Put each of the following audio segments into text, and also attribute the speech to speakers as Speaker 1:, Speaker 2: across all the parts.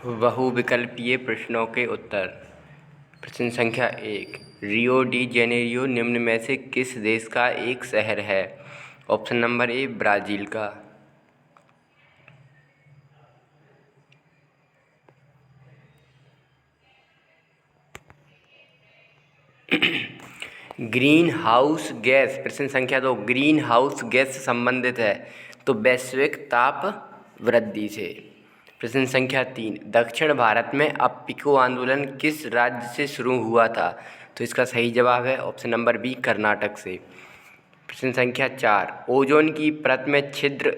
Speaker 1: बहुविकल्पीय प्रश्नों के उत्तर। प्रश्न संख्या 1, रियो डी जेनेरियो निम्न में से किस देश का एक शहर है? ऑप्शन नंबर ए, ब्राज़ील का। ग्रीन हाउस गैस, प्रश्न संख्या 2, ग्रीन हाउस गैस से संबंधित है तो वैश्विक ताप वृद्धि से। प्रश्न संख्या 3, दक्षिण भारत में अप्पिको आंदोलन किस राज्य से शुरू हुआ था? तो इसका सही जवाब है ऑप्शन नंबर बी, कर्नाटक से। प्रश्न संख्या 4, ओजोन की परत में छिद्र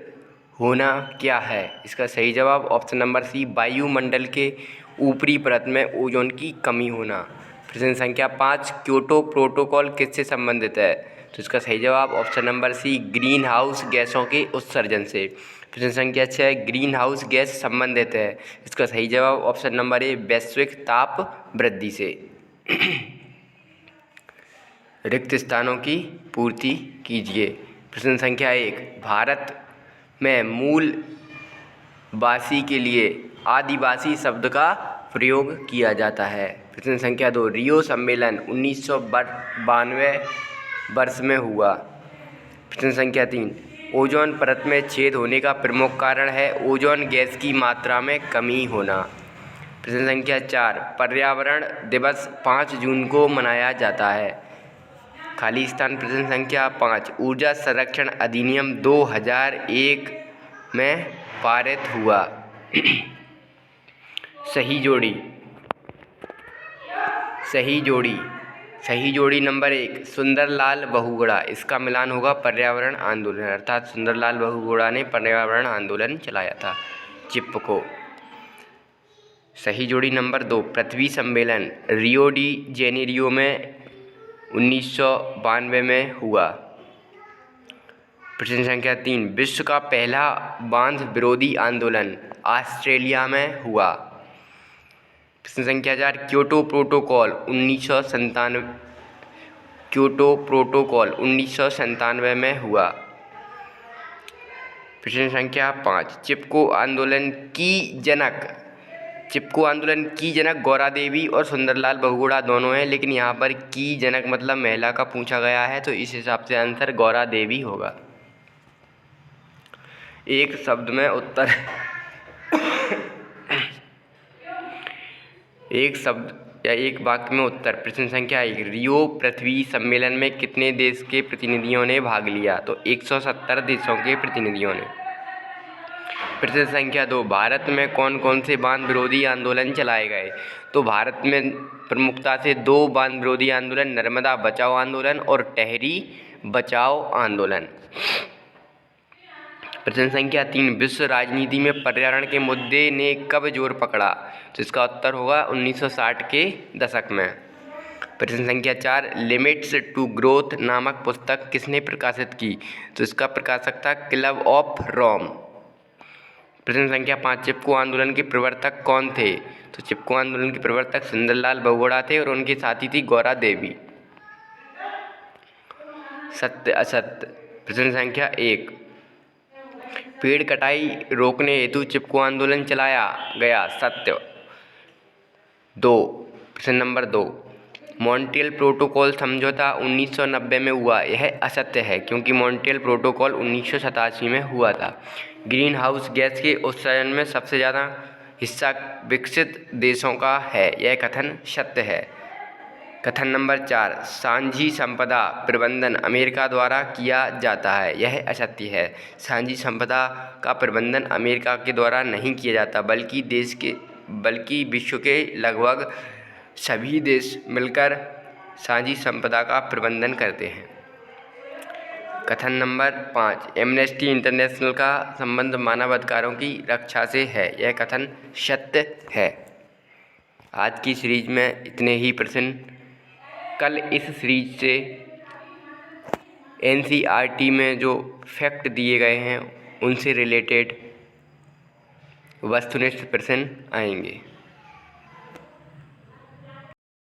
Speaker 1: होना क्या है? इसका सही जवाब ऑप्शन नंबर सी, वायुमंडल के ऊपरी परत में ओजोन की कमी होना। प्रश्न संख्या 5, क्योटो प्रोटोकॉल किससे संबंधित है? तो इसका सही जवाब option number C, green house गैसों के उत्सर्जन से। प्रश्न संख्या 6, ग्रीन हाउस गैस संबंधित है, इसका सही जवाब ऑप्शन नंबर ए, वैश्विक ताप वृद्धि से। रिक्त स्थानों की पूर्ति कीजिए। प्रश्न संख्या 1, भारत में मूल वासी के लिए आदिवासी शब्द का प्रयोग किया जाता है। प्रश्न संख्या 2, रियो सम्मेलन 1992 वर्ष में हुआ। प्रश्न संख्या 3, ओजोन परत में छेद होने का प्रमुख कारण है ओजोन गैस की मात्रा में कमी होना। प्रश्न संख्या 4, पर्यावरण दिवस 5 जून को मनाया जाता है। खाली स्थान। प्रश्न संख्या 5, ऊर्जा संरक्षण अधिनियम 2001 में पारित हुआ। सही जोड़ी। सही जोड़ी नंबर 1, सुंदरलाल बहुगुणा। इसका मिलान होगा पर्यावरण आंदोलन, अर्थात सुंदरलाल बहुगुणा ने पर्यावरण आंदोलन चलाया था, चिपको। सही जोड़ी नंबर 2, पृथ्वी सम्मेलन रियो डी जेनेरियो में 1992 में हुआ। प्रश्न संख्या 3, विश्व का पहला बांध विरोधी आंदोलन ऑस्ट्रेलिया में हुआ। प्रश्न संख्या 4, क्योटो प्रोटोकॉल 1997 में हुआ। प्रश्न संख्या 5, चिपको आंदोलन की जनक गौरा देवी और सुंदरलाल बहुगुणा दोनों हैं, लेकिन यहाँ पर की जनक मतलब महिला का पूछा गया है, तो इस हिसाब से आंसर गौरा देवी होगा। एक शब्द में उत्तर एक शब्द या एक वाक्य में उत्तर। प्रश्न संख्या 1, रियो पृथ्वी सम्मेलन में कितने देश के प्रतिनिधियों ने भाग लिया? तो 170 देशों के प्रतिनिधियों ने। प्रश्न संख्या 2, भारत में कौन कौन से बांध विरोधी आंदोलन चलाए गए? तो भारत में प्रमुखता से 2 बांध विरोधी आंदोलन, नर्मदा बचाओ आंदोलन और टेहरी बचाओ आंदोलन। प्रश्न संख्या 3, विश्व राजनीति में पर्यावरण के मुद्दे ने कब जोर पकड़ा? तो इसका उत्तर होगा 1960 के दशक में। प्रश्न संख्या 4, लिमिट्स टू ग्रोथ नामक पुस्तक किसने प्रकाशित की? तो इसका प्रकाशक था क्लब ऑफ रोम। प्रश्न संख्या 5, चिपको आंदोलन के प्रवर्तक कौन थे? तो चिपको आंदोलन के प्रवर्तक सुंदरलाल बहुगुणा थे और उनकी साथी थी गौरा देवी। सत्य असत्य। प्रश्न संख्या 1, पेड़ कटाई रोकने हेतु चिपको आंदोलन चलाया गया, सत्य। 2, प्रश्न नंबर 2, मॉन्ट्रियल प्रोटोकॉल समझौता 1990 में हुआ, यह असत्य है क्योंकि मॉन्ट्रियल प्रोटोकॉल 1987 में हुआ था। ग्रीन हाउस गैस के उत्सर्जन में सबसे ज़्यादा हिस्सा विकसित देशों का है, यह कथन सत्य है। कथन नंबर 4, साझी संपदा प्रबंधन अमेरिका द्वारा किया जाता है, यह असत्य है। साझी संपदा का प्रबंधन अमेरिका के द्वारा नहीं किया जाता, बल्कि विश्व के लगभग सभी देश मिलकर साझी संपदा का प्रबंधन करते हैं। कथन नंबर 5, एमनेस्टी इंटरनेशनल का संबंध मानवाधिकारों की रक्षा से है, यह कथन सत्य है। आज की सीरीज में इतने ही प्रश्न। कल इस सीरीज से एनसीईआरटी में जो फैक्ट दिए गए हैं उनसे रिलेटेड वस्तुनिष्ठ प्रश्न आएंगे।